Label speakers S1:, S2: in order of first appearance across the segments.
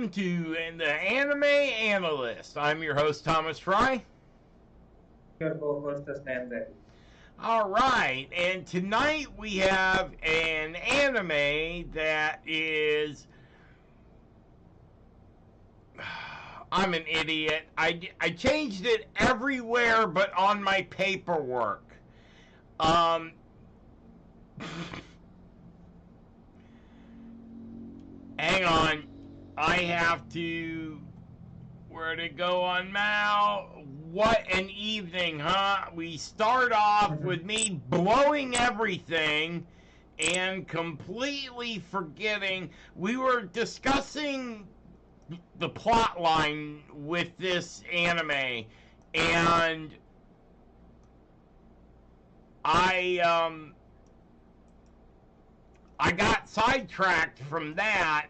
S1: welcome to the Anime Analyst. I'm your host, Thomas Fry.
S2: Your co-host is Nancy.
S1: All right, and tonight we have an anime that is... I'm an idiot. I changed it everywhere but on my paperwork. Hang on. I have to... Where'd it go on Mal? What an evening, huh? We start off with me blowing everything and completely forgetting. We were discussing the plot line with this anime, and I got sidetracked from that,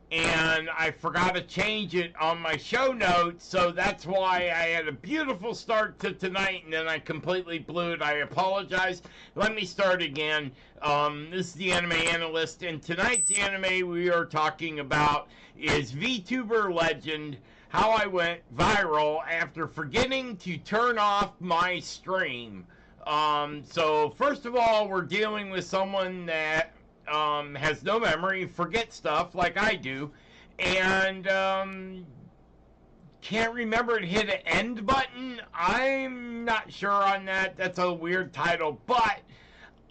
S1: and I forgot to change it on my show notes, so that's why I had a beautiful start to tonight, and then I completely blew it. I apologize. Let me start again. This is the Anime Analyst, and tonight's anime we are talking about is VTuber Legend, How I Went Viral After Forgetting to Turn Off My Stream. So first of all, we're dealing with someone that has no memory, forget stuff like I do, and can't remember to hit an end button. I'm not sure on that. That's a weird title, but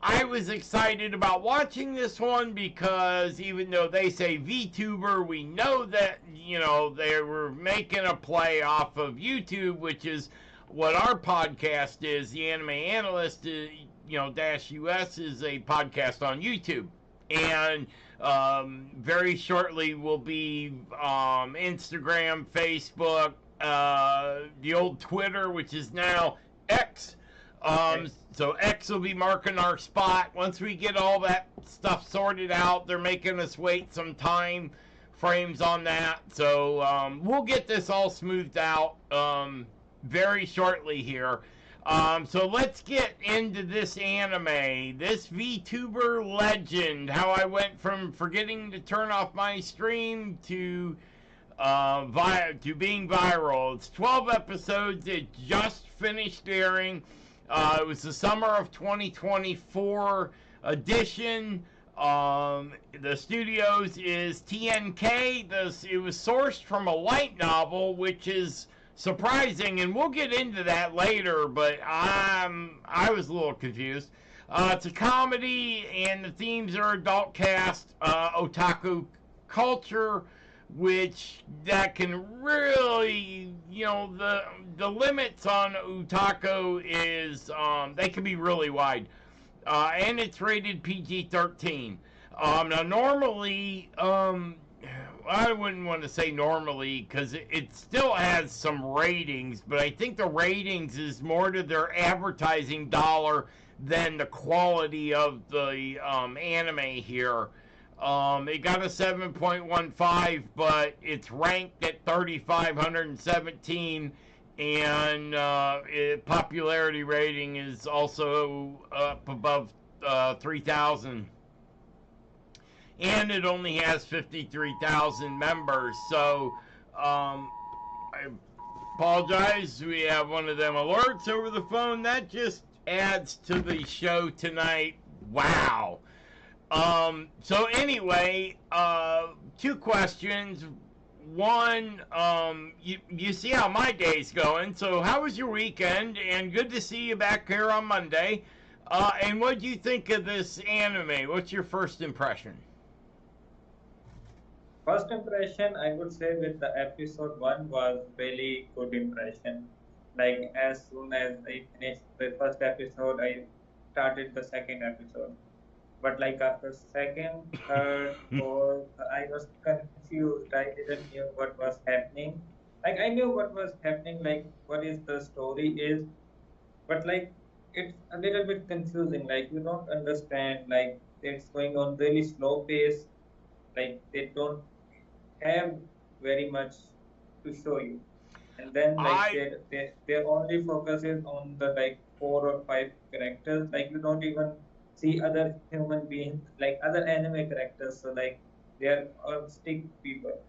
S1: I was excited about watching this one because even though they say VTuber, we know that, you know, they were making a play off of YouTube, which is what our podcast is. The Anime Analyst, -US is a podcast on YouTube. And very shortly will be Instagram, Facebook, the old Twitter, which is now X. So X will be marking our spot. Once we get all that stuff sorted out, they're making us wait some time frames on that. So we'll get this all smoothed out very shortly here. So let's get into this anime, this VTuber Legend, how I went from forgetting to turn off my stream to being viral. It's 12 episodes. It just finished airing. It was the summer of 2024 edition. The studios is TNK. It was sourced from a light novel, which is surprising, and we'll get into that later, but I was a little confused. It's a comedy, and the themes are adult cast, otaku culture, which that can really, the limits on otaku is, they can be really wide. And it's rated PG-13. Now, normally, I wouldn't want to say normally because it still has some ratings, but I think the ratings is more to their advertising dollar than the quality of the anime here. It got a 7.15, but it's ranked at 3,517, and popularity rating is also up above 3,000. And it only has 53,000 members, so I apologize. We have one of them alerts over the phone. That just adds to the show tonight. Wow. So anyway, two questions. One, you see how my day's going. So how was your weekend? And good to see you back here on Monday. And what do you think of this anime? What's your first impression?
S2: First impression, I would say with the episode 1 was really good impression. Like as soon as I finished the first episode, I started the second episode. But like after second, third, fourth, I was confused. I didn't know what was happening. Like I knew what was happening, like what is the story is, but like it's a little bit confusing. Like you don't understand. Like it's going on really slow pace. Like they don't have very much to show you, and then like their only focus is on the like 4 or 5 characters. Like you don't even see other human beings, like other anime characters. So like they are all stick people.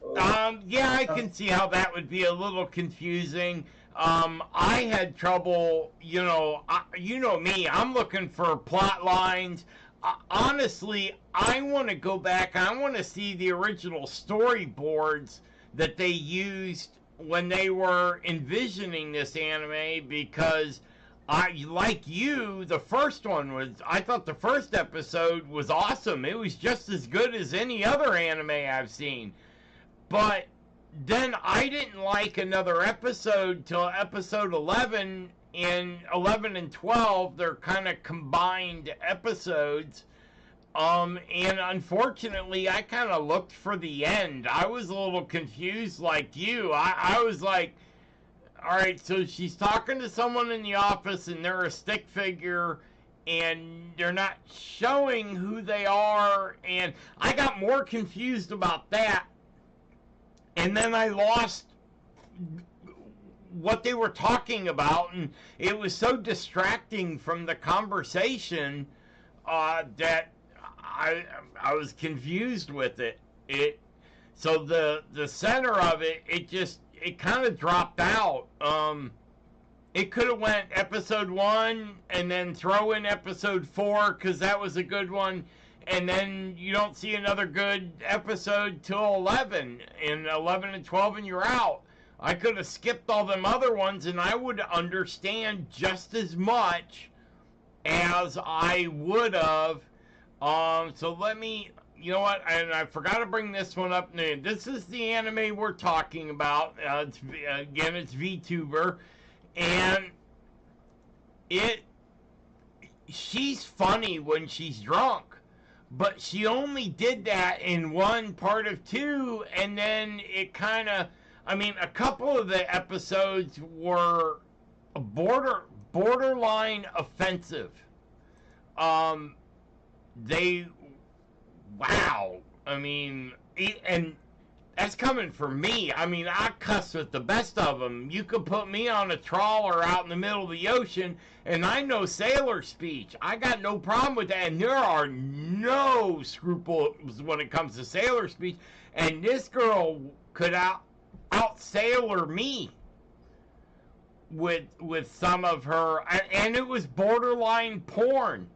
S2: So,
S1: Yeah, I
S2: some,
S1: can see how that would be a little confusing. I had trouble, you know me, I'm looking for plot lines. Honestly, I want to go back. I want to see the original storyboards that they used when they were envisioning this anime because like you, the first one was, I thought the first episode was awesome. It was just as good as any other anime I've seen. But then I didn't like another episode till episode 11. In 11 and 12, they're kind of combined episodes. And unfortunately, I kind of looked for the end. I was a little confused like you. I was like, all right, so she's talking to someone in the office and they're a stick figure and they're not showing who they are. And I got more confused about that. And then I lost what they were talking about, and it was so distracting from the conversation that I was confused with it. So the center of it kind of dropped out. It could have went episode 1 and then throw in episode 4 because that was a good one, and then you don't see another good episode till 11 and 11 and 12 and you're out. I could have skipped all them other ones and I would understand just as much as I would have. So let me, you know what, and I forgot to bring this one up. This is the anime we're talking about. It's VTuber, and she's funny when she's drunk, but she only did that in one part of 2, and then it kind of, a couple of the episodes were borderline offensive. They, wow, and that's coming from me. I cuss with the best of them. You could put me on a trawler out in the middle of the ocean, and I know sailor speech. I got no problem with that, and there are no scruples when it comes to sailor speech. And this girl could out sailor me with some of her, and it was borderline porn.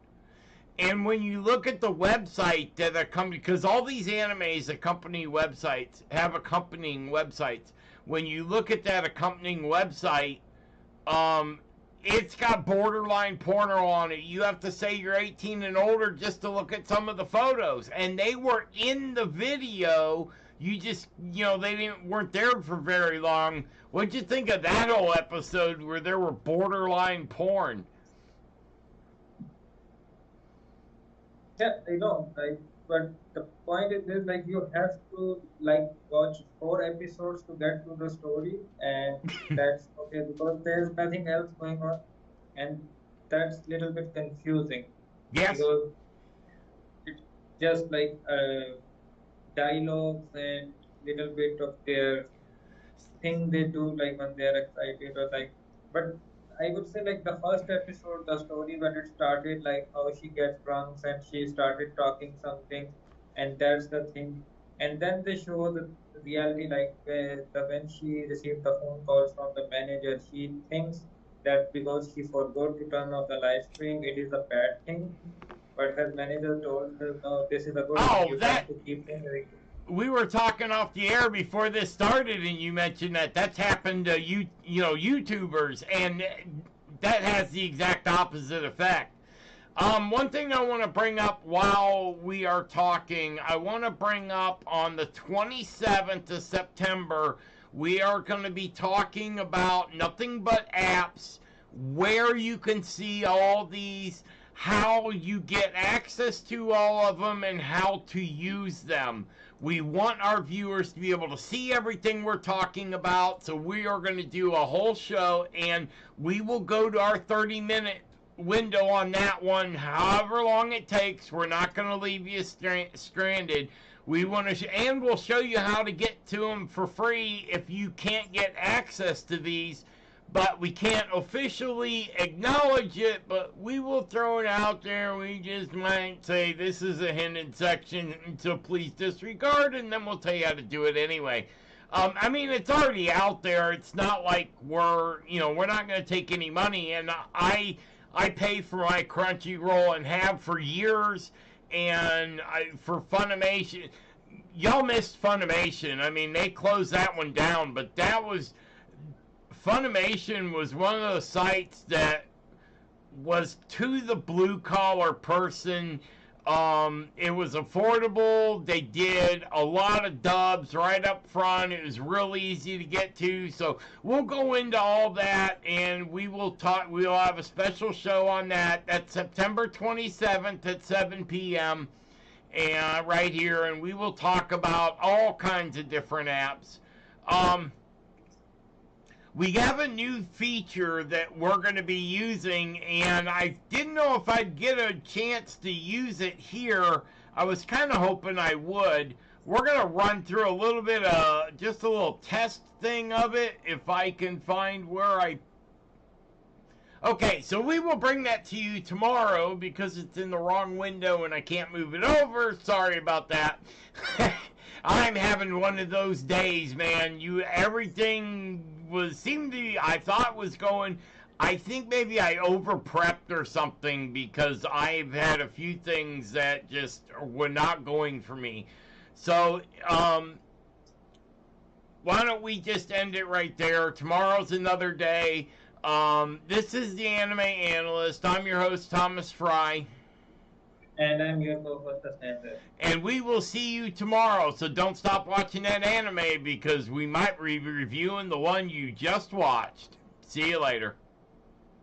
S1: And when you look at the website that accompany, because all these animes accompany websites, have accompanying websites. When you look at that accompanying website, it's got borderline porno on it. You have to say you're 18 and older just to look at some of the photos. And they were in the video. You just, they weren't there for very long. What'd you think of that whole episode where there were borderline porn?
S2: yeah, but the point is this, like, you have to, like, watch 4 episodes to get to the story, and that's okay, because there's nothing else going on, and that's little bit confusing,
S1: Yes.
S2: because it's just like dialogues and little bit of their thing they do, like when they're excited or like. But I would say, like, the first episode, the story when it started, like how she gets drunk and she started talking something, and that's the thing. And then they show the reality, like when she received the phone calls from the manager, she thinks that because she forgot to turn off the live stream, it is a bad thing. But her manager told her, no, this is a good thing.
S1: Oh,
S2: You have to keep doing it.
S1: we were talking off the air before this started, and you mentioned that's happened to YouTubers, and that has the exact opposite effect. One thing I want to bring up while we are talking, I want to bring up on the 27th of September, we are going to be talking about nothing but apps, where you can see all these, how you get access to all of them, and how to use them. We want our viewers to be able to see everything we're talking about, so we are going to do a whole show, and we will go to our 30-minute window on that one, however long it takes. We're not going to leave you stranded. We want to, and we'll show you how to get to them for free if you can't get access to these. but we can't officially acknowledge it, but we will throw it out there. We just might say this is a hidden section, so please disregard, and then we'll tell you how to do it anyway. I mean, it's already out there. It's not like we're not going to take any money, and I pay for my Crunchyroll and have for years, and for Funimation. Y'all missed Funimation. I mean, they closed that one down, but Funimation was one of those sites that was to the blue collar person. It was affordable. They did a lot of dubs right up front. It was real easy to get to. So we'll go into all that, and we will talk. We'll have a special show on that. That's September 27th at 7 p.m. and right here, and we will talk about all kinds of different apps. We have a new feature that we're going to be using, and I didn't know if I'd get a chance to use it here. I was kind of hoping I would. We're going to run through a little bit of just a little test thing of it, if I can find where I... Okay, so we will bring that to you tomorrow because it's in the wrong window and I can't move it over. Sorry about that. I'm having one of those days, man. Everything seemed to be, I thought was going. I think maybe I over prepped or something because I've had a few things that just were not going for me. So, why don't we just end it right there? Tomorrow's another day. This is the Anime Analyst. I'm your host, Thomas Fry.
S2: And I'm your co-host, Sandra.
S1: And we will see you tomorrow. So don't stop watching that anime because we might be reviewing the one you just watched. See you later.